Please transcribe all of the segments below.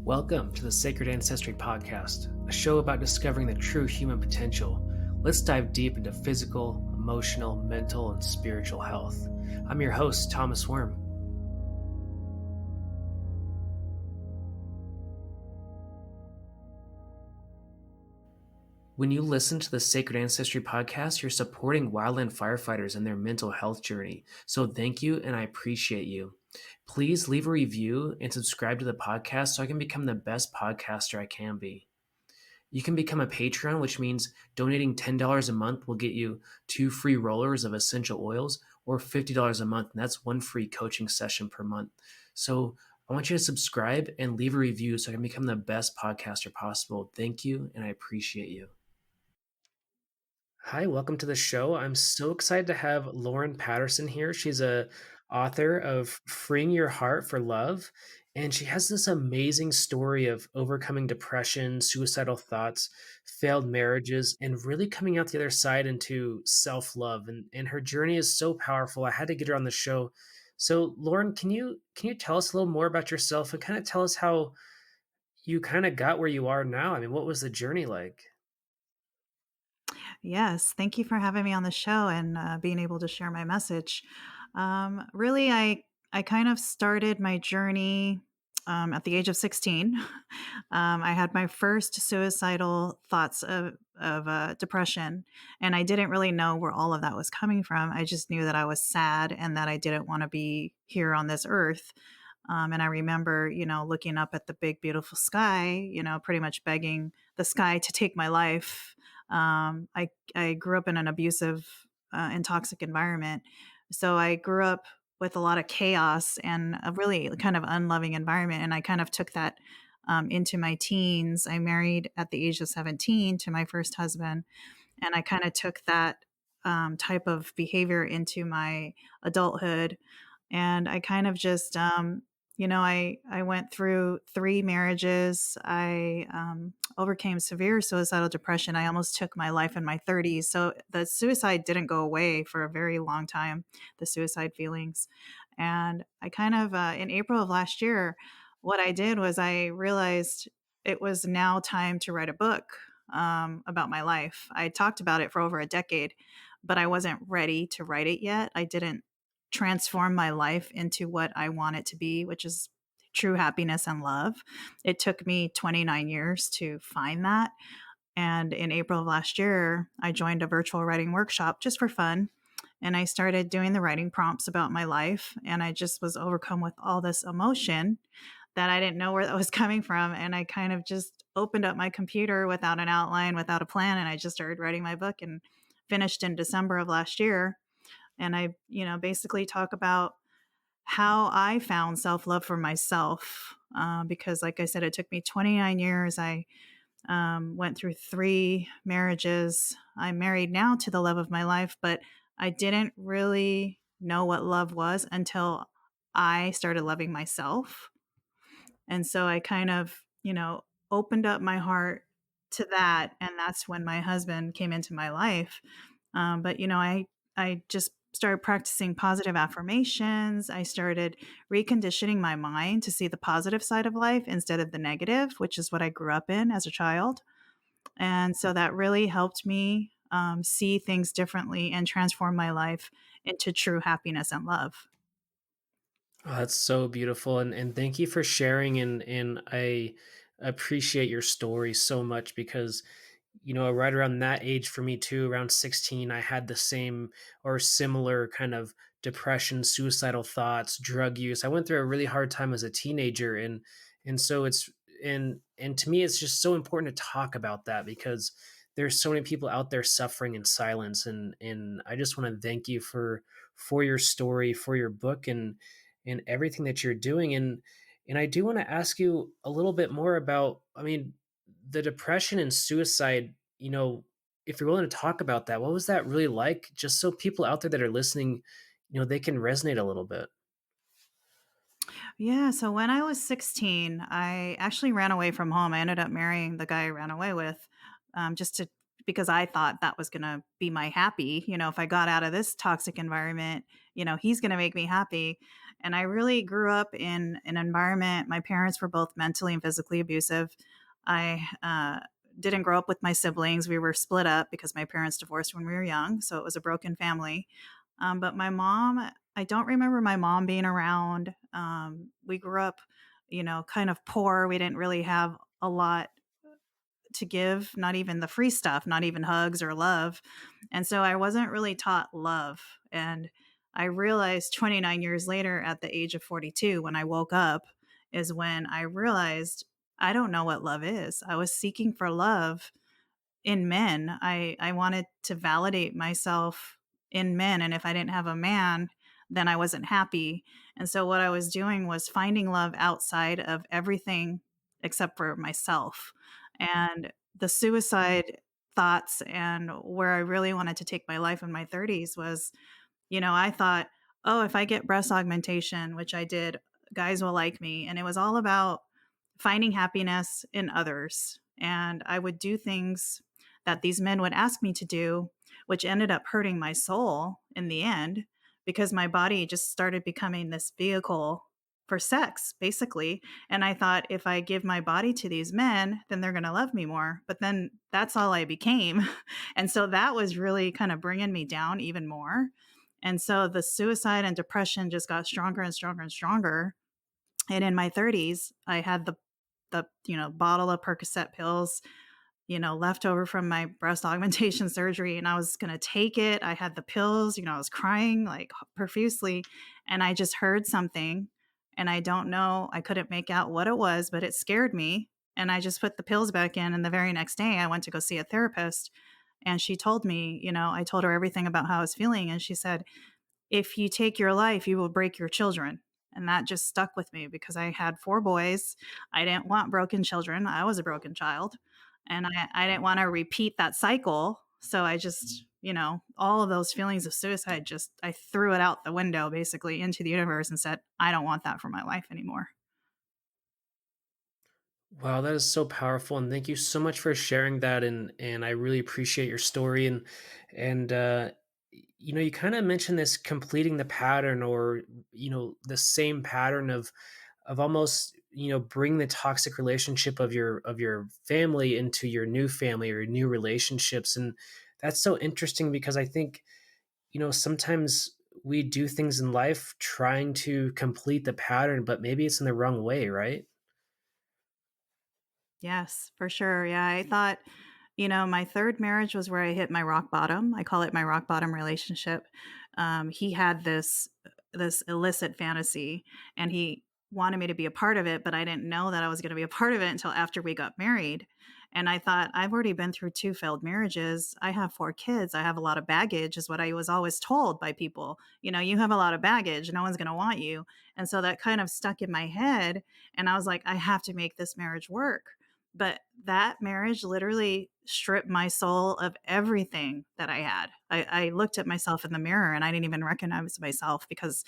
Welcome to the Sacred Ancestry Podcast, a show about discovering the true human potential. Let's dive deep into physical, emotional, mental, and spiritual health. I'm your host, Thomas Worm. When you listen to the Sacred Ancestry Podcast, you're supporting wildland firefighters in their mental health journey. So thank you, and I appreciate you. Please leave a review and subscribe to the podcast so I can become the best podcaster I can be. You can become a Patreon, which means donating $10 a month will get you 2 free rollers of essential oils, or $50 a month, and that's 1 free coaching session per month. So I want you to subscribe and leave a review so I can become the best podcaster possible. Thank you, and I appreciate you. Hi, welcome to the show. I'm so excited to have Lorrine Patterson here. She's a author of Freeing Your Heart for Love, and she has this amazing story of overcoming depression, suicidal thoughts, failed marriages, and really coming out the other side into self-love. And her journey is so powerful. I had to get her on the show. So, Lorrine, can you tell us a little more about yourself and kind of tell us how you kind of got where you are now? I mean, what was the journey like? Yes, thank you for having me on the show and being able to share my message. Really, I kind of started my journey at the age of 16. I had my first suicidal thoughts of depression, and I didn't really know where all of that was coming from. I just knew that I was sad and that I didn't want to be here on this earth. And I remember, looking up at the big, beautiful sky, pretty much begging the sky to take my life. I grew up in an abusive and toxic environment. So I grew up with a lot of chaos and a really kind of unloving environment. And I kind of took that into my teens. I married at the age of 17 to my first husband. And I kind of took that type of behavior into my adulthood. And I kind of just, I went through 3 marriages. I overcame severe suicidal depression. I almost took my life in my 30s. So the suicide didn't go away for a very long time, the suicide feelings. And I kind of, in April of last year, what I did was I realized it was now time to write a book about my life. I talked about it for over a decade, but I wasn't ready to write it yet. I didn't transform my life into what I want it to be, which is true happiness and love. It took me 29 years to find that. And in April of last year, I joined a virtual writing workshop just for fun. And I started doing the writing prompts about my life. And I just was overcome with all this emotion that I didn't know where that was coming from. And I kind of just opened up my computer without an outline, without a plan. And I just started writing my book and finished in December of last year. And I, basically talk about how I found self love for myself. Because, like I said, it took me 29 years. I went through 3 marriages. I'm married now to the love of my life, but I didn't really know what love was until I started loving myself. And so I kind of, opened up my heart to that. And that's when my husband came into my life. But, I just started practicing positive affirmations. I started reconditioning my mind to see the positive side of life instead of the negative, which is what I grew up in as a child. And so that really helped me see things differently and transform my life into true happiness and love. Oh, that's so beautiful, and thank you for sharing, and I appreciate your story so much because, right around that age for me too, around 16, I had the same or similar kind of depression, suicidal thoughts, drug use. I went through a really hard time as a teenager, and so and to me it's just so important to talk about that because there's so many people out there suffering in silence, and I just want to thank you for your story, for your book, and everything that you're doing. And I do want to ask you a little bit more about, I mean, the depression and suicide, if you're willing to talk about that, what was that really like? Just so people out there that are listening, they can resonate a little bit. Yeah. So when I was 16, I actually ran away from home. I ended up marrying the guy I ran away with just to, because I thought that was going to be my happy. If I got out of this toxic environment, he's going to make me happy. And I really grew up in an environment, my parents were both mentally and physically abusive. I didn't grow up with my siblings. We were split up because my parents divorced when we were young. So it was a broken family. But my mom, I don't remember my mom being around. We grew up, kind of poor. We didn't really have a lot to give, not even the free stuff, not even hugs or love. And so I wasn't really taught love. And I realized 29 years later at the age of 42, when I woke up, is when I realized I don't know what love is. I was seeking for love in men. I wanted to validate myself in men, and if I didn't have a man, then I wasn't happy. And so what I was doing was finding love outside of everything except for myself. And the suicide thoughts and where I really wanted to take my life in my 30s was, I thought, oh, if I get breast augmentation, which I did, guys will like me. And it was all about finding happiness in others. And I would do things that these men would ask me to do, which ended up hurting my soul in the end because my body just started becoming this vehicle for sex, basically. And I thought if I give my body to these men, then they're going to love me more. But then that's all I became. And so that was really kind of bringing me down even more. And so the suicide and depression just got stronger and stronger and stronger. And in my 30s, I had the bottle of Percocet pills, left over from my breast augmentation surgery, and I was going to take it. I had the pills, I was crying like profusely, and I just heard something, and I don't know, I couldn't make out what it was, but it scared me, and I just put the pills back in, and the very next day I went to go see a therapist, and she told me, I told her everything about how I was feeling, and she said, if you take your life, you will break your children. And that just stuck with me because I had 4 boys. I didn't want broken children. I was a broken child. And I didn't want to repeat that cycle. So I just, all of those feelings of suicide, just I threw it out the window basically into the universe and said, I don't want that for my life anymore. Wow, that is so powerful, and thank you so much for sharing that. And I really appreciate your story. And you kind of mentioned this completing the pattern, or the same pattern of almost bring the toxic relationship of your family into your new family or your new relationships. And that's so interesting because I think sometimes we do things in life trying to complete the pattern, but maybe it's in the wrong way, right? Yes, for sure. Yeah, I thought, my third marriage was where I hit my rock bottom. I call it my rock bottom relationship. He had this illicit fantasy, and he wanted me to be a part of it, but I didn't know that I was going to be a part of it until after we got married. And I thought, I've already been through 2 failed marriages. I have 4 kids. I have a lot of baggage, is what I was always told by people. You have a lot of baggage. No one's going to want you. And so that kind of stuck in my head. And I was like, I have to make this marriage work. But that marriage literally stripped my soul of everything that I had. I looked at myself in the mirror and I didn't even recognize myself because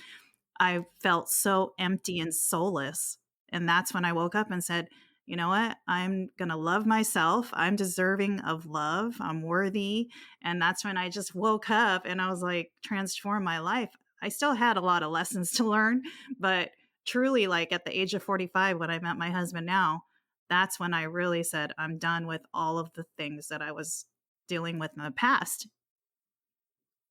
I felt so empty and soulless. And that's when I woke up and said, you know what? I'm going to love myself. I'm deserving of love. I'm worthy. And that's when I just woke up and I was like, transform my life. I still had a lot of lessons to learn, but truly, like at the age of 45, when I met my husband now, that's when I really said, I'm done with all of the things that I was dealing with in the past.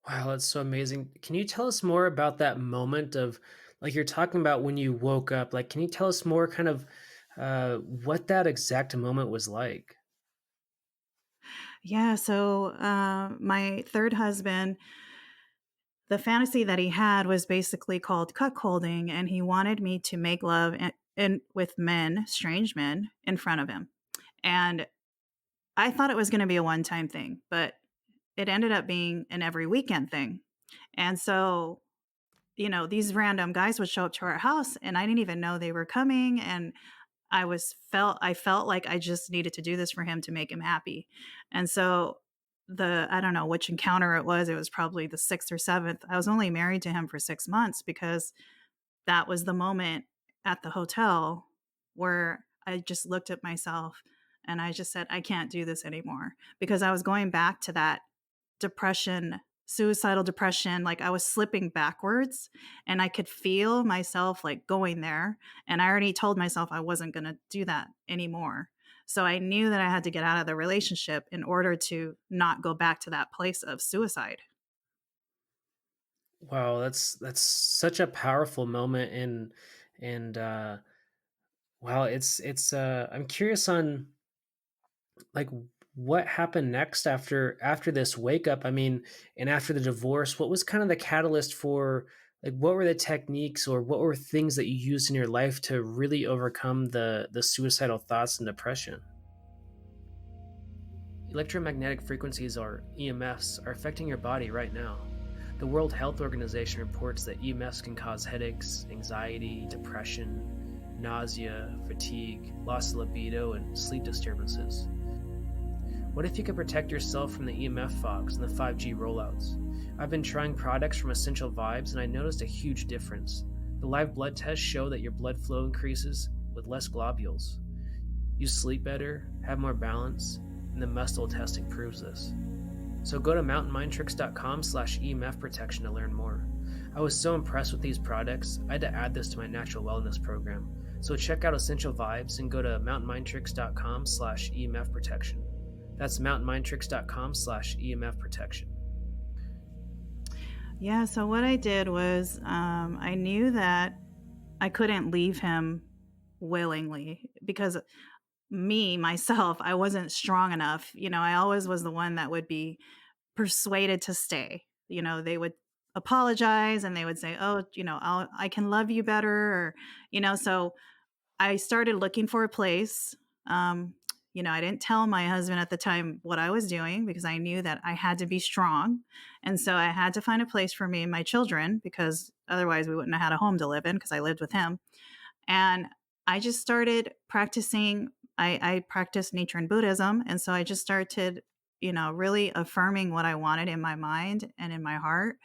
Wow, that's so amazing. Can you tell us more about that moment of, like, you're talking about when you woke up? Like, can you tell us more kind of what that exact moment was like? Yeah. So, my third husband, the fantasy that he had was basically called cuckolding, and he wanted me to make love and with men, strange men, in front of him. And I thought it was going to be a one-time thing, but it ended up being an every weekend thing. And so, these random guys would show up to our house, and I didn't even know they were coming. And I felt like I just needed to do this for him to make him happy. And so I don't know which encounter it was probably the 6th or 7th. I was only married to him for 6 months because that was the moment at the hotel where I just looked at myself and I just said, I can't do this anymore, because I was going back to that depression suicidal depression, like I was slipping backwards and I could feel myself like going there. And I already told myself I wasn't going to do that anymore. So I knew that I had to get out of the relationship in order to not go back to that place of suicide. Wow, that's such a powerful moment, and wow, I'm curious on like what happened next after this wake up. I mean, and after the divorce, what was kind of the catalyst for like what were the techniques or what were things that you used in your life to really overcome the suicidal thoughts and depression? Electromagnetic frequencies, or EMFs, are affecting your body right now. The World Health Organization reports that EMFs can cause headaches, anxiety, depression, nausea, fatigue, loss of libido, and sleep disturbances. What if you could protect yourself from the EMF fogs and the 5G rollouts? I've been trying products from Essential Vibes and I noticed a huge difference. The live blood tests show that your blood flow increases with less globules. You sleep better, have more balance, and the muscle testing proves this. So go to mountainmindtricks.com/EMF protection to learn more. I was so impressed with these products, I had to add this to my natural wellness program. So check out Essential Vibes and go to mountainmindtricks.com/EMF protection. That's mountainmindtricks.com/EMF protection. Yeah. So what I did was I knew that I couldn't leave him willingly because myself, I wasn't strong enough. I always was the one that would be persuaded to stay. They would apologize and they would say, "Oh, I can love you better," so I started looking for a place. Um, I didn't tell my husband at the time what I was doing because I knew that I had to be strong. And so I had to find a place for me and my children because otherwise we wouldn't have had a home to live in because I lived with him. And I just started practicing. I practiced nature and Buddhism. And so I just started, really affirming what I wanted in my mind and in my heart,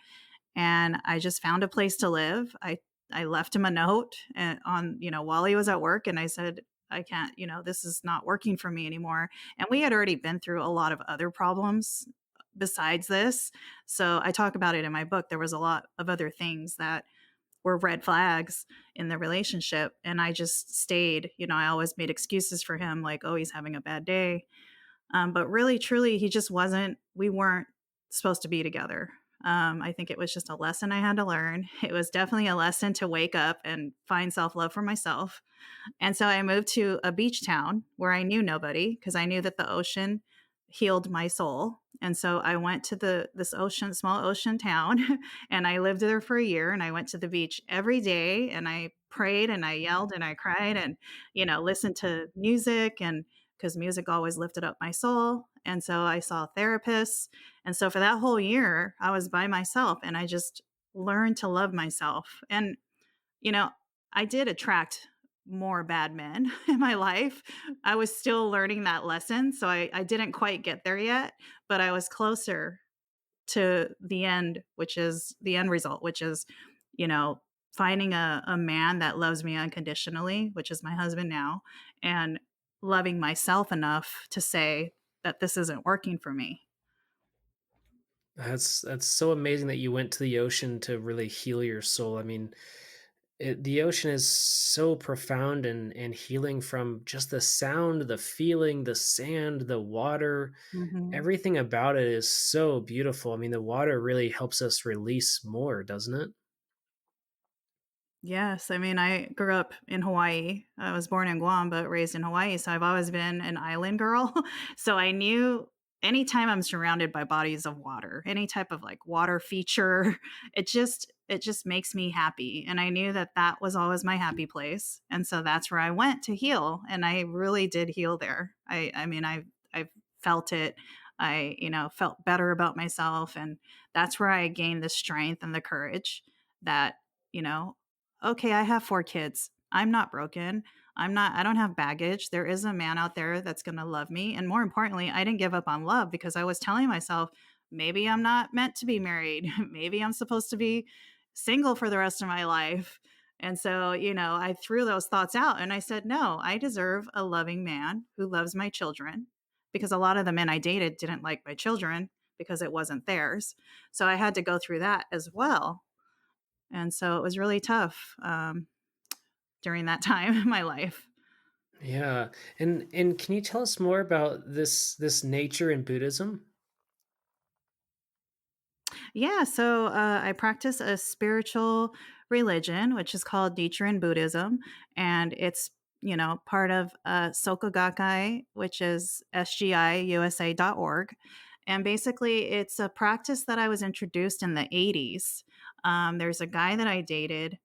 and I just found a place to live. I left him a note while he was at work, and I said, "I can't, this is not working for me anymore." And we had already been through a lot of other problems besides this. So I talk about it in my book. There was a lot of other things that were red flags in the relationship, and I just stayed. I always made excuses for him like, "Oh, he's having a bad day." But really, truly, we weren't supposed to be together. I think it was just a lesson I had to learn. It was definitely a lesson to wake up and find self love for myself. And so I moved to a beach town where I knew nobody because I knew that the ocean healed my soul. And so I went to this small ocean town, and I lived there for a year. And I went to the beach every day, and I prayed and I yelled and I cried and listened to music, and because music always lifted up my soul. And so I saw therapists. And so for that whole year, I was by myself and I just learned to love myself. And you know, I did attract more bad men in my life. I was still learning that lesson. So I didn't quite get there yet, but I was closer to the end, which is the end result, which is, you know, finding a man that loves me unconditionally, which is my husband now, and loving myself enough to say that this isn't working for me. That's so amazing that you went to the ocean to really heal your soul. I mean, the ocean is so profound and healing from just the sound, the feeling, the sand, the water. Mhm. Everything about it is so beautiful. I mean, the water really helps us release more, doesn't it? Yes, I mean, I grew up in Hawaii. I was born in Guam, but raised in Hawaii, so I've always been an island girl. So I knew anytime I'm surrounded by bodies of water, any type of like water feature, it just makes me happy. And I knew that that was always my happy place. And so that's where I went to heal, and I really did heal there. I mean, I felt it. I, felt better about myself, and that's where I gained the strength and the courage that, you know, okay, I have 4 kids. I'm not broken. I don't have baggage. There is a man out there that's going to love me. And more importantly, I didn't give up on love because I was telling myself, maybe I'm not meant to be married. Maybe I'm supposed to be single for the rest of my life. And so, I threw those thoughts out and I said, no, I deserve a loving man who loves my children, because a lot of the men I dated didn't like my children because it wasn't theirs. So I had to go through that as well. And so it was really tough during that time in my life. Yeah. And can you tell us more about this nature in Buddhism? Yeah, so I practice a spiritual religion, which is called Nichiren Buddhism, and it's part of Soka Gakkai, which is sgiusa.org, and basically it's a practice that I was introduced in the 80s. There's a guy that I dated.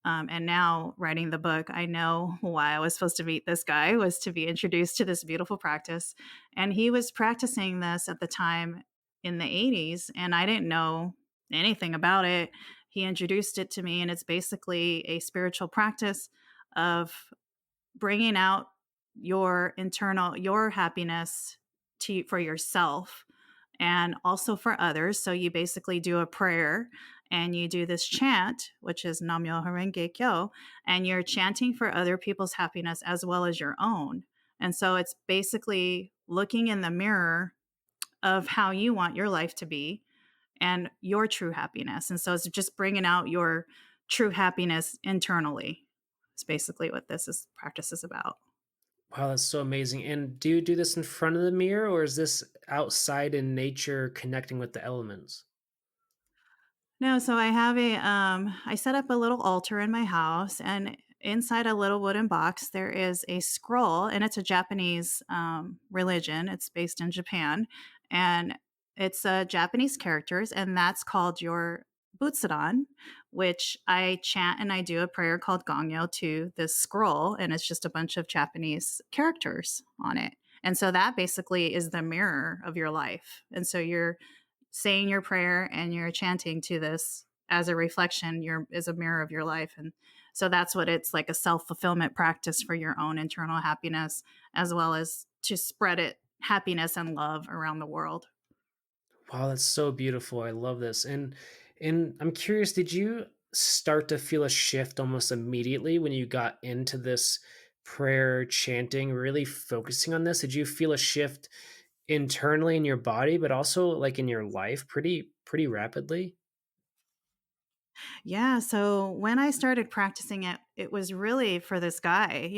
And now, writing the book, I know why I was supposed to meet this guy was to be introduced to this beautiful practice. And he was practicing this at the time in the 80s, and I didn't know anything about it. He introduced it to me, and it's basically a spiritual practice of bringing out your happiness for yourself and also for others. So you basically do a prayer and you do this chant, which is Namyo Horenge Kyo, and you're chanting for other people's happiness as well as your own. And so it's basically looking in the mirror of how you want your life to be and your true happiness. And so it's just bringing out your true happiness internally. It's basically what this practice is about. Wow, that's so amazing. And do you do this in front of the mirror, or is this outside in nature connecting with the elements? No, so I set up a little altar in my house, and inside a little wooden box there is a scroll, and it's a Japanese religion. It's based in Japan, and it's Japanese characters, and that's called your Butsudan, which I chant and I do a prayer called Gongyo to this scroll, and it's just a bunch of Japanese characters on it. And so that basically is the mirror of your life. And so you're saying your prayer and you're chanting to this as a reflection, your is a mirror of your life. And so that's what it's like, a self-fulfillment practice for your own internal happiness as well as to spread it happiness and love around the world. Wow, that's so beautiful. I love this. And I'm curious, did you start to feel a shift almost immediately when you got into this prayer chanting, really focusing on this? Did you feel a shift internally in your body, but also like in your life pretty rapidly? Yeah, so when I started practicing it, it was really for this guy,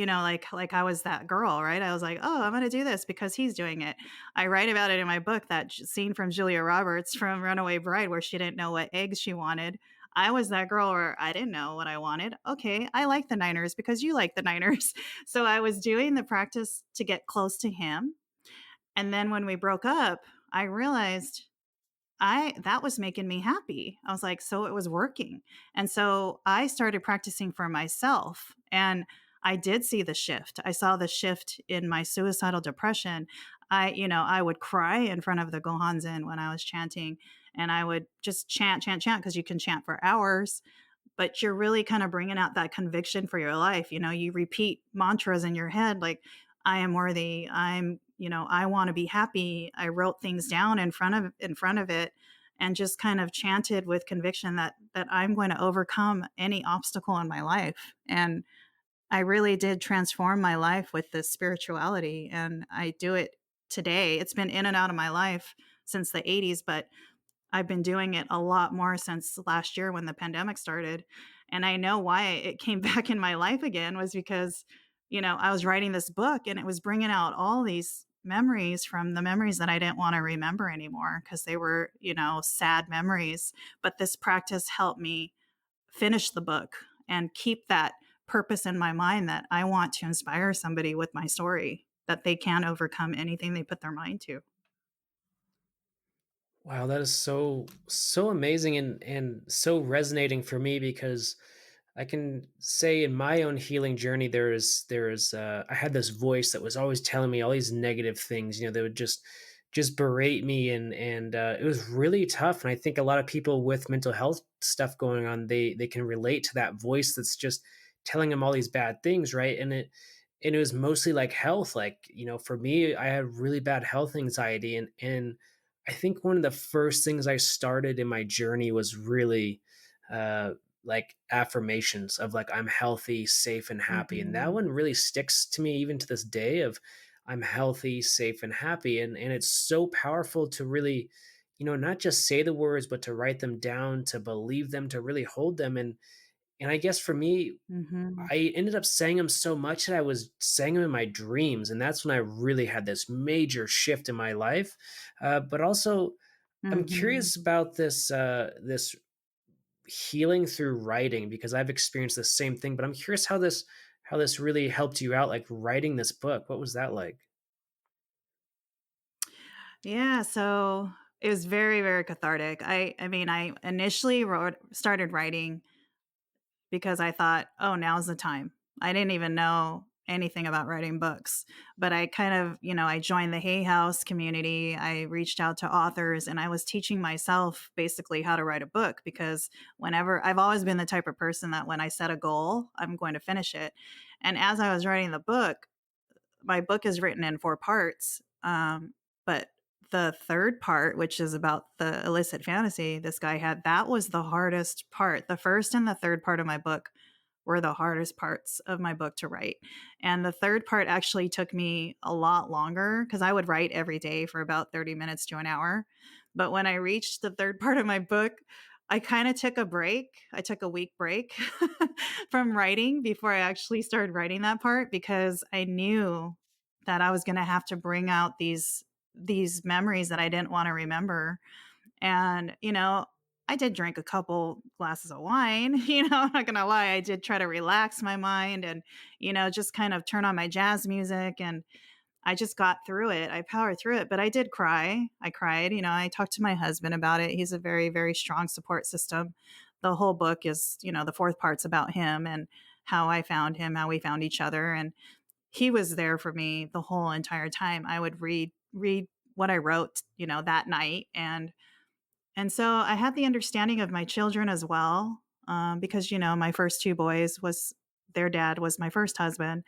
like I was that girl, right? I was like, "Oh, I'm gonna do this because he's doing it." I write about it in my book, that scene from Julia Roberts from Runaway Bride where she didn't know what eggs she wanted. I was that girl where I didn't know what I wanted. Okay, I like the Niners because you like the Niners. So I was doing the practice to get close to him. And then when we broke up, I realized I that was making me happy. I was like, so it was working. And so I started practicing for myself, and I did see the shift. I saw the shift in my suicidal depression. I would cry in front of the Gohanzen when I was chanting, and I would just chant, chant, chant, because you can chant for hours, but you're really kind of bringing out that conviction for your life. You repeat mantras in your head like, I am worthy. I want to be happy. I wrote things down in front of it and just kind of chanted with conviction that I'm going to overcome any obstacle in my life. And I really did transform my life with this spirituality, and I do it today. It's been in and out of my life since the 80s, but I've been doing it a lot more since last year when the pandemic started. And I know why it came back in my life again was because, I was writing this book and it was bringing out all these memories from the memories that I didn't want to remember anymore because they were, sad memories. But this practice helped me finish the book and keep that purpose in my mind that I want to inspire somebody with my story, that they can overcome anything they put their mind to. Wow, that is so amazing and so resonating for me because I can say in my own healing journey there is I had this voice that was always telling me all these negative things, they would just berate me and it was really tough, and I think a lot of people with mental health stuff going on, they can relate to that voice that's just telling them all these bad things, right? And it was mostly like health, like, for me I had really bad health anxiety, and I think one of the first things I started in my journey was really uh like affirmations of like I'm healthy, safe and happy. And that Mhm. one really sticks to me even to this day of I'm healthy, safe and happy. And it's so powerful to really, not just say the words, but to write them down, to believe them, to really hold them. And I guess for me, Mhm. I ended up saying them so much that I was saying them in my dreams, and that's when I really had this major shift in my life. But also, I'm Mhm. curious about this healing through writing because I've experienced the same thing. But I'm curious how this really helped you out, like writing this book. What was that like? Yeah, so it was very, very cathartic. I mean, I initially started writing because I thought, "Oh, now's the time." I didn't even know anything about writing books, but I kind of, I joined the Hay House community. I reached out to authors and I was teaching myself basically how to write a book because whenever I've always been the type of person that when I set a goal, I'm going to finish it. And as I was writing the book, my book is written in 4 parts, but the 3rd part, which is about the illicit fantasy this guy had, that was the hardest part. The 1st and the 3rd part of my book were the hardest parts of my book to write, and the 3rd part actually took me a lot longer because I would write every day for about 30 minutes to an hour, but when I reached the 3rd part of my book, I kinda took a break. I took a week break from writing before I actually started writing that part because I knew that I was gonna have to bring out these memories that I didn't wanna remember, and, I did drink a couple glasses of wine, I'm not gonna lie, I did try to relax my mind and, just kind of turn on my jazz music, and I just got through it. I powered through it, but I did cry. I cried, I talked to my husband about it. He's a very, very strong support system. The whole book is, the 4th part's about him and how I found him, how we found each other, and he was there for me the whole entire time. I would read what I wrote, that night, and so I had the understanding of my children as well, because my first 2 boys was their dad was my first husband,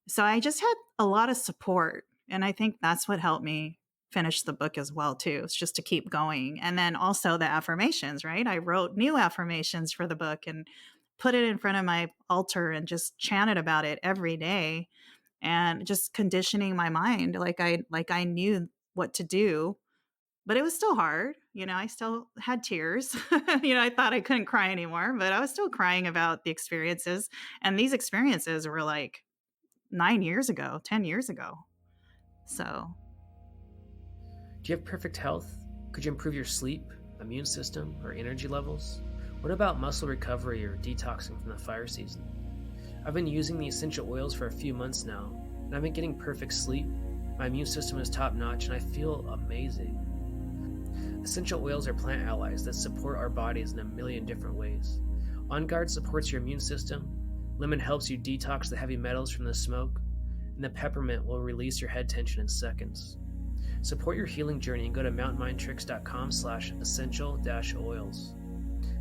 so I just had a lot of support, and I think that's what helped me finish the book as well too. It's just to keep going. And then also the affirmations, right? I wrote new affirmations for the book and put it in front of my altar and just chanted about it every day and just conditioning my mind like I knew what to do. But it was still hard. I still had tears. I thought I couldn't cry anymore, but I was still crying about the experiences. And these experiences were like 9 years ago, 10 years ago. So, Do you have perfect health? Could you improve your sleep, immune system, or energy levels? What about muscle recovery or detoxing from the fire season? I've been using the essential oils for a few months now, and I've been getting perfect sleep. My immune system is top notch, and I feel amazing. Essential oils are plant allies that support our bodies in a million different ways. On Guard supports your immune system, lemon helps you detox the heavy metals from the smoke, and the peppermint will release your head tension in seconds. Support your healing journey and go to mountainmindtricks.com/essential-oils.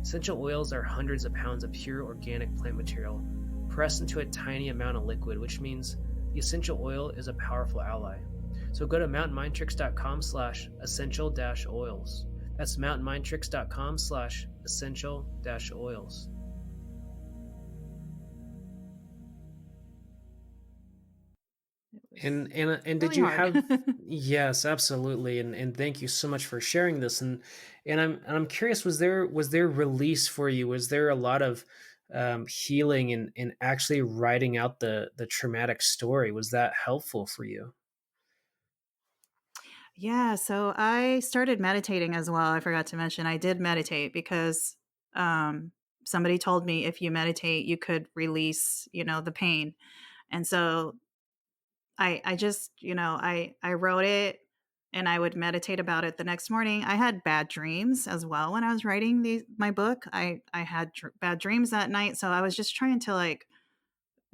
Essential oils are hundreds of pounds of pure organic plant material pressed into a tiny amount of liquid, which means the essential oil is a powerful ally. So go to mountainmindtricks.com/essential-oils. That's mountainmindtricks.com/essential-oils. it was And did really you hard. have yes, absolutely. And thank you so much for sharing this. And I'm curious, was there release for you? Was there a lot of healing and actually writing out the traumatic story? Was that helpful for you? Yeah, so I started meditating as well. I forgot to mention I did meditate because somebody told me if you meditate, you could release, the pain. And so I just, I wrote it and I would meditate about it the next morning. I had bad dreams as well when I was writing my book. I had bad dreams that night, so I was just trying to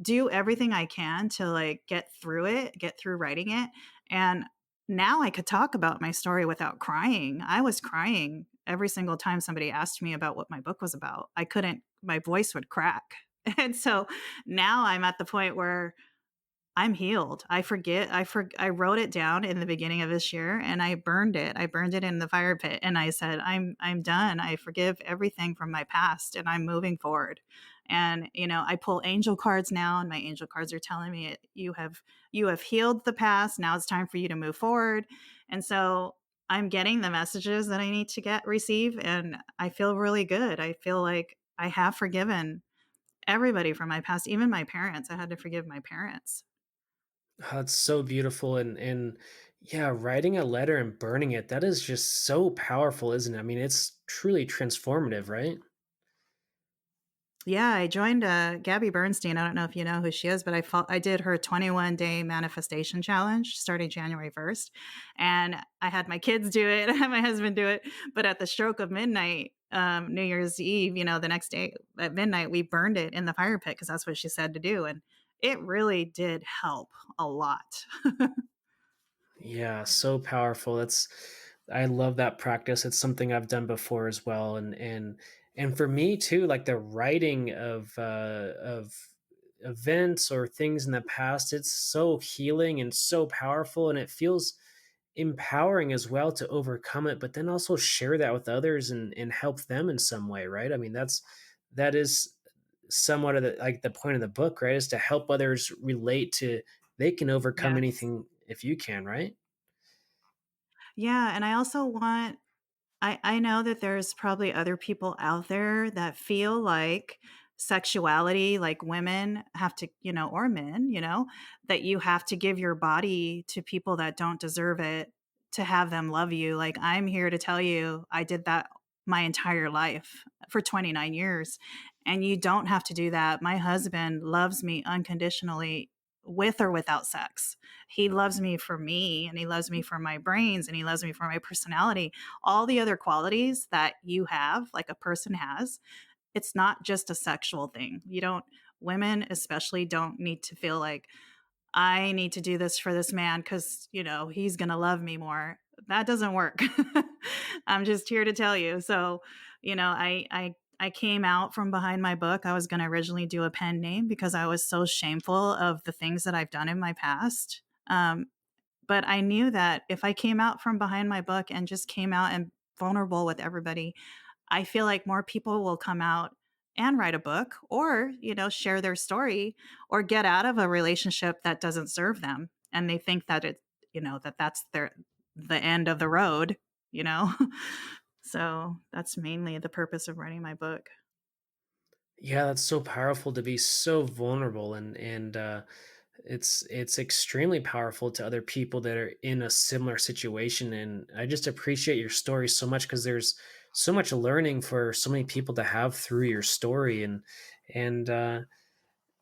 do everything I can to get through it, get through writing it. And now I could talk about my story without crying. I was crying every single time somebody asked me about what my book was about. I couldn't, my voice would crack. And so now I'm at the point where I'm healed. I forget. I wrote it down in the beginning of this year and I burned it. I burned it in the fire pit and I said, I'm done. I forgive everything from my past and I'm moving forward. And I pull angel cards now and my angel cards are telling me you have healed the past. Now it's time for you to move forward. And so I'm getting the messages that I need to receive, and I feel really good. I feel like I have forgiven everybody from my past, even my parents. I had to forgive my parents. Oh, it's so beautiful, and yeah, writing a letter and burning it, that is just so powerful, isn't it? I mean, it's truly transformative, right? Yeah, I joined, Gabby Bernstein. I don't know if you know who she is, but I did her 21-day manifestation challenge starting January 1st, and I had my kids do it, I had my husband do it, but at the stroke of midnight, New Year's Eve, the next day at midnight, we burned it in the fire pit because that's what she said to do, and it really did help a lot. Yeah, so powerful. That's I love that practice. It's something I've done before as well, and for me too, like the writing of events or things in the past, it's so healing and so powerful, and it feels empowering as well to overcome it, but then also share that with others and help them in some way, right? I mean, that is somewhat of the point of the book, right? Is to help others relate to they can overcome Yes. anything if you can, right? Yeah, and I also want I know that there's probably other people out there that feel like sexuality, like women have to, or men, that you have to give your body to people that don't deserve it to have them love you. Like, I'm here to tell you, I did that my entire life for 29 years. And you don't have to do that. My husband loves me unconditionally with or without sex. He loves me for me, and he loves me for my brains, and he loves me for my personality, all the other qualities that you have, like a person has. It's not just a sexual thing. You don't, women especially don't need to feel like, I need to do this for this man because, he's going to love me more. That doesn't work. I'm just here to tell you. So, I came out from behind my book. I was going to originally do a pen name because I was so shameful of the things that I've done in my past. But I knew that if I came out from behind my book and just came out and vulnerable with everybody, I feel like more people will come out and write a book or, share their story or get out of a relationship that doesn't serve them. And they think that that's the end of the road, you know? So that's mainly the purpose of writing my book. Yeah, that's so powerful to be so vulnerable, and it's extremely powerful to other people that are in a similar situation. And I just appreciate your story so much because there's so much learning for so many people to have through your story. And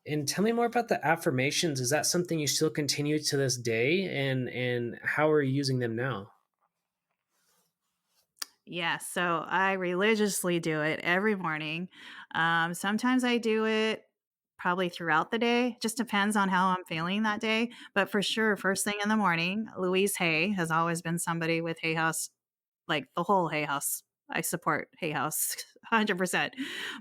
and tell me more about the affirmations. Is that something you still continue to this day? And how are you using them now? Yeah, so I religiously do it every morning. Sometimes I do it probably throughout the day. Just depends on how I'm feeling that day. But for sure, first thing in the morning, Louise Hay has always been somebody with Hay House, like the whole Hay House. I support Hay House 100%.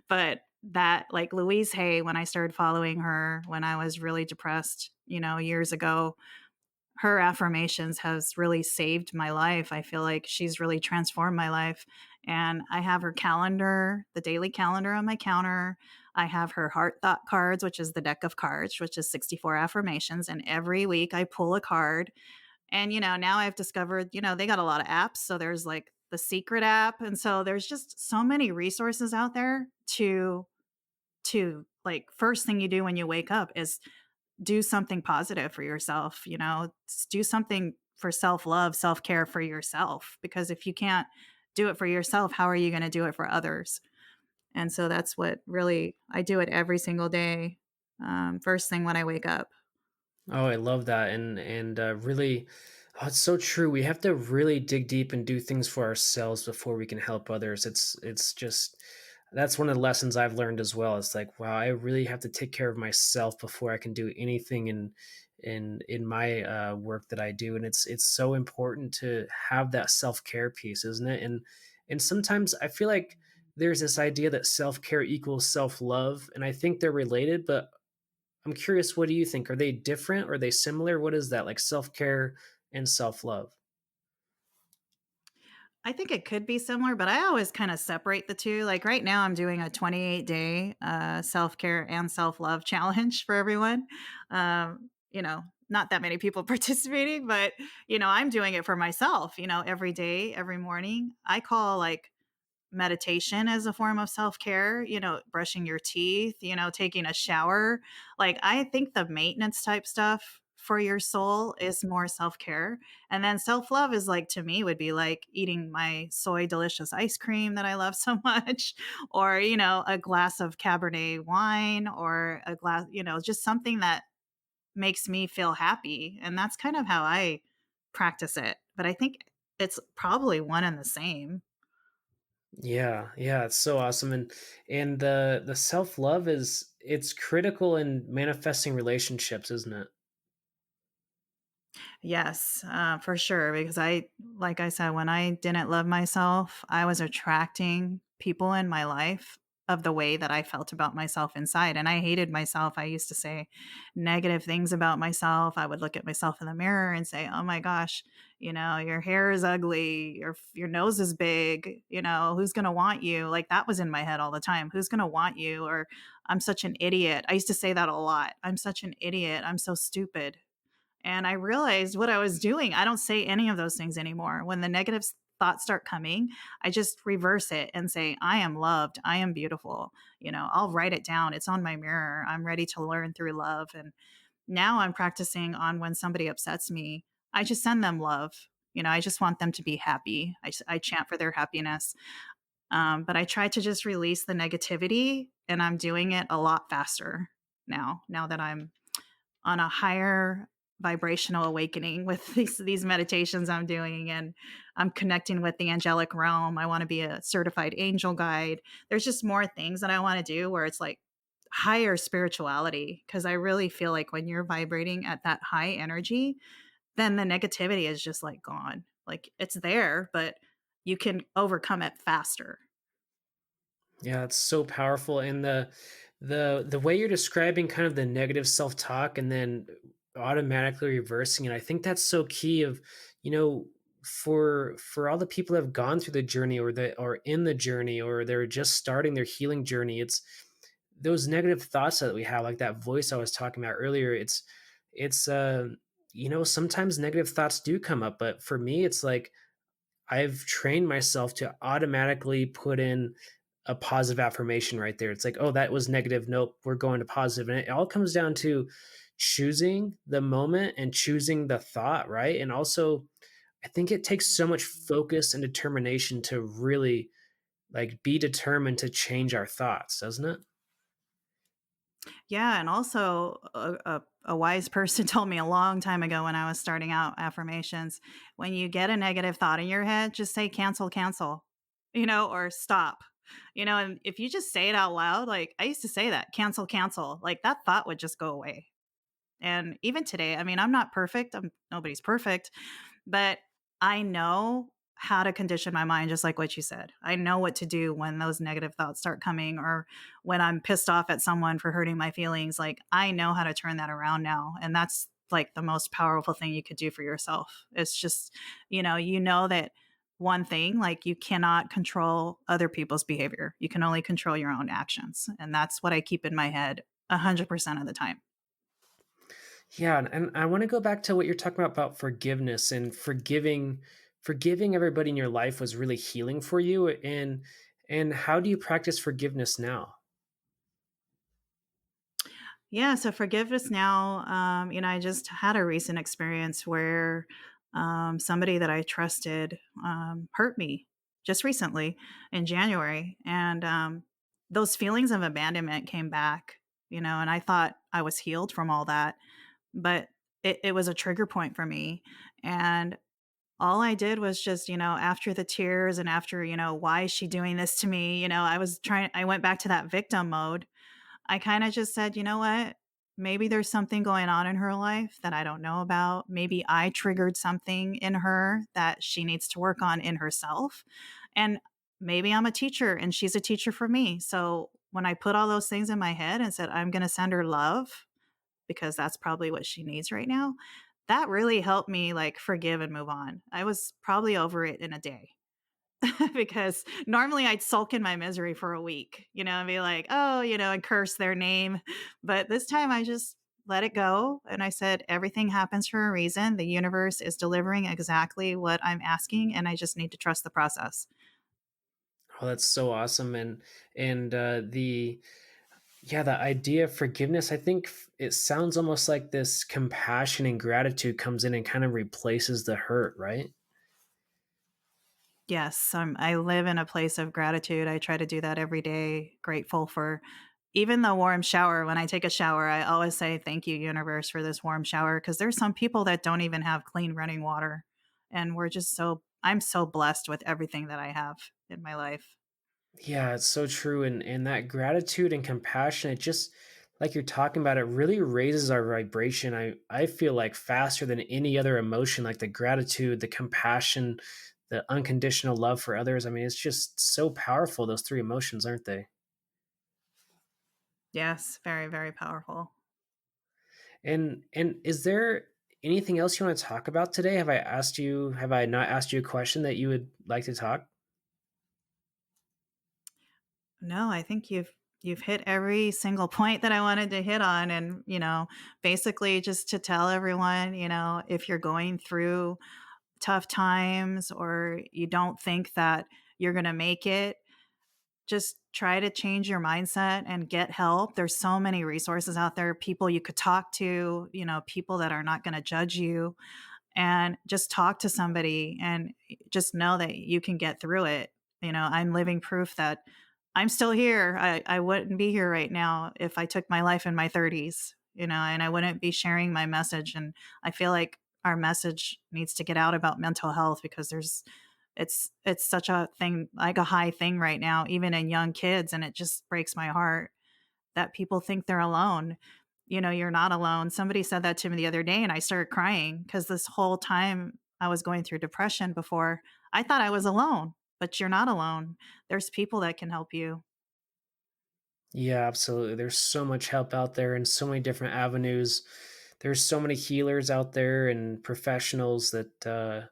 But that, like Louise Hay, when I started following her when I was really depressed, years ago, her affirmations has really saved my life. I feel like she's really transformed my life. And I have her calendar, the daily calendar on my counter. I have her heart thought cards, which is the deck of cards, which is 64 affirmations. And every week I pull a card. And, now I've discovered, they got a lot of apps. So there's like the secret app. And so there's just so many resources out there to like first thing you do when you wake up is do something positive for yourself, do something for self-love, self-care for yourself, because if you can't do it for yourself, how are you going to do it for others? And so that's what really I do it every single day, first thing when I wake up. Oh, I love that, and really, oh, it's so true. We have to really dig deep and do things for ourselves before we can help others. It's just that's one of the lessons I've learned as well. It's like, wow, I really have to take care of myself before I can do anything in my work that I do, and it's so important to have that self care piece, isn't it? And sometimes I feel like there's this idea that self care equals self love, and I think they're related, but I'm curious, what do you think? Are they different? Are they similar? What is that like self-care and self-love? I think it could be similar, but I always kind of separate the two. Like right now, I'm doing a 28-day self care and self love challenge for everyone. not that many people participating, but I'm doing it for myself, every day, every morning. I call like meditation as a form of self-care, brushing your teeth, taking a shower. Like I think the maintenance type stuff for your soul is more self-care. And then self-love is like to me would be like eating my soy delicious ice cream that I love so much or, a glass of cabernet wine or a glass, just something that makes me feel happy. And that's kind of how I practice it. But I think it's probably one and the same. Yeah, yeah, it's so awesome, and the self love is it's critical in manifesting relationships, isn't it? Yes, for sure. Because like I said, when I didn't love myself, I was attracting people in my life of the way that I felt about myself inside. And I hated myself. I used to say negative things about myself. I would look at myself in the mirror and say, oh my gosh, your hair is ugly, your nose is big, who's going to want you? Like that was in my head all the time. Who's going to want you? Or I'm such an idiot. I used to say that a lot. I'm such an idiot. I'm so stupid. And I realized what I was doing. I don't say any of those things anymore. When the negative thoughts start coming, I just reverse it and say, I am loved. I am beautiful. I'll write it down. It's on my mirror. I'm ready to learn through love. And now I'm practicing on when somebody upsets me, I just send them love. I just want them to be happy. I chant for their happiness. But I try to just release the negativity, and I'm doing it a lot faster now that I'm on a higher vibrational awakening with these meditations I'm doing, and I'm connecting with the angelic realm. I want to be a certified angel guide. There's just more things that I want to do where it's like higher spirituality because I really feel like when you're vibrating at that high energy, then the negativity is just like gone. Like it's there, but you can overcome it faster. Yeah, it's so powerful, and the way you're describing kind of the negative self-talk and then automatically reversing it, I think that's so key of, you know, for all the people that have gone through the journey or that are in the journey or they're just starting their healing journey, it's those negative thoughts that we have, like that voice I was talking about earlier, it's sometimes negative thoughts do come up, but for me, it's like I've trained myself to automatically put in a positive affirmation right there. It's like, oh, that was negative. Nope, we're going to positive. And it all comes down to choosing the moment and choosing the thought, right? And also, I think it takes so much focus and determination to really like be determined to change our thoughts, doesn't it? Yeah, and also a wise person told me a long time ago when I was starting out affirmations, when you get a negative thought in your head, just say cancel, cancel, or stop. And if you just say it out loud, like I used to say that, cancel, cancel, like that thought would just go away. And even today, I mean, I'm not perfect. Nobody's perfect, but I know how to condition my mind, just like what you said. I know what to do when those negative thoughts start coming or when I'm pissed off at someone for hurting my feelings. Like, I know how to turn that around now. And that's like the most powerful thing you could do for yourself. It's just, that one thing, like, you cannot control other people's behavior. You can only control your own actions. And that's what I keep in my head 100% of the time. Yeah, and I want to go back to what you're talking about forgiveness and forgiving everybody in your life was really healing for you, and how do you practice forgiveness now? Yeah, so forgiveness now, I just had a recent experience where somebody that I trusted hurt me just recently in January. And those feelings of abandonment came back, and I thought I was healed from all that. But it was a trigger point for me. And all I did was just, after the tears and after, why is she doing this to me? I went back to that victim mode. I kind of just said, you know what? Maybe there's something going on in her life that I don't know about. Maybe I triggered something in her that she needs to work on in herself. And maybe I'm a teacher and she's a teacher for me. So when I put all those things in my head and said, I'm going to send her love because that's probably what she needs right now, that really helped me like forgive and move on. I was probably over it in a day. Because normally I'd sulk in my misery for a week, and be like, "Oh," and curse their name. But this time I just let it go. And I said, everything happens for a reason. The universe is delivering exactly what I'm asking, and I just need to trust the process. Oh, that's so awesome. And the yeah, the idea of forgiveness, I think it sounds almost like this compassion and gratitude comes in and kind of replaces the hurt, right? Yes, I live in a place of gratitude. I try to do that every day. Grateful for even the warm shower. When I take a shower, I always say, "Thank you, universe, for this warm shower." Because there's some people that don't even have clean running water. And I'm so blessed with everything that I have in my life. Yeah, it's so true. And that gratitude and compassion, it just like you're talking about, it really raises our vibration. I feel like faster than any other emotion, like the gratitude, the compassion, the unconditional love for others. I mean, it's just so powerful, those three emotions, aren't they? Yes, very, very powerful. And is there anything else you want to talk about today? Have I not asked you a question that you would like to talk? No, I think you've hit every single point that I wanted to hit on. And, basically just to tell everyone, if you're going through tough times or you don't think that you're going to make it, just try to change your mindset and get help. There's so many resources out there, people you could talk to, people that are not going to judge you, and just talk to somebody and just know that you can get through it. I'm living proof that I'm still here. I wouldn't be here right now if I took my life in my 30s, and I wouldn't be sharing my message. And I feel like our message needs to get out about mental health because it's such a thing, like a high thing right now, even in young kids. And it just breaks my heart that people think they're alone. You're not alone. Somebody said that to me the other day, and I started crying because this whole time I was going through depression before, I thought I was alone, but you're not alone. There's people that can help you. Yeah, absolutely. There's so much help out there and so many different avenues. There's so many healers out there and professionals that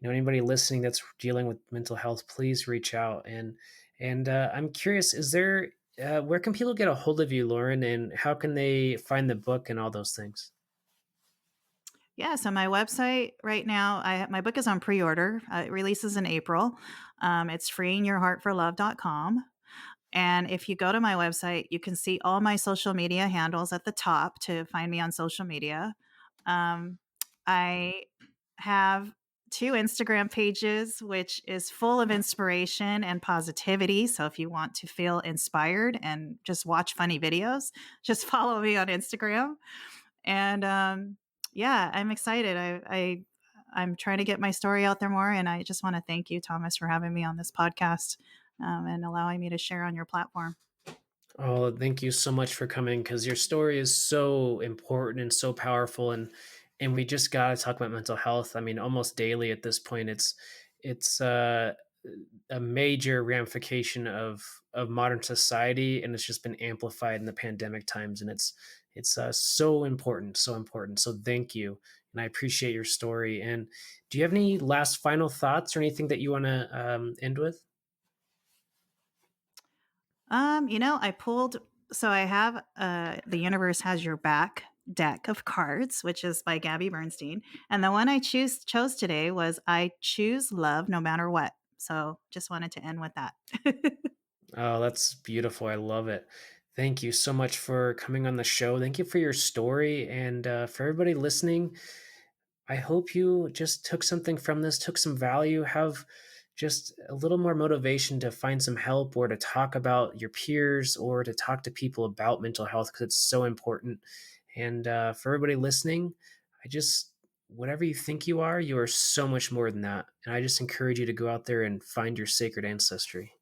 anybody listening that's dealing with mental health, please reach out. And I'm curious, is there where can people get a hold of you, Lauren, and how can they find the book and all those things? Yeah, so my website right now, my book is on pre-order. It releases in April. It's freeingyourheartforlove.com. And if you go to my website, you can see all my social media handles at the top to find me on social media. Um, I have two Instagram pages, which is full of inspiration and positivity. So if you want to feel inspired and just watch funny videos, just follow me on Instagram. And yeah, I'm excited. I'm trying to get my story out there more, and I just want to thank you, Thomas, for having me on this podcast, and allowing me to share on your platform. Oh, thank you so much for coming because your story is so important and so powerful, and we just got to talk about mental health. I mean, almost daily at this point, it's a major ramification of modern society, and it's just been amplified in the pandemic times, and it's so important, so important. So thank you, and I appreciate your story. And do you have any last final thoughts or anything that you want to end with? I pulled, so I have The Universe Has Your Back deck of cards, which is by Gabby Bernstein. And the one I chose today was I choose love no matter what. So just wanted to end with that. Oh, that's beautiful. I love it. Thank you so much for coming on the show. Thank you for your story. And for everybody listening, I hope you just took something from this, took some value, have just a little more motivation to find some help or to talk about your peers or to talk to people about mental health because it's so important. And for everybody listening, whatever you think you are so much more than that. And I just encourage you to go out there and find your sacred ancestry.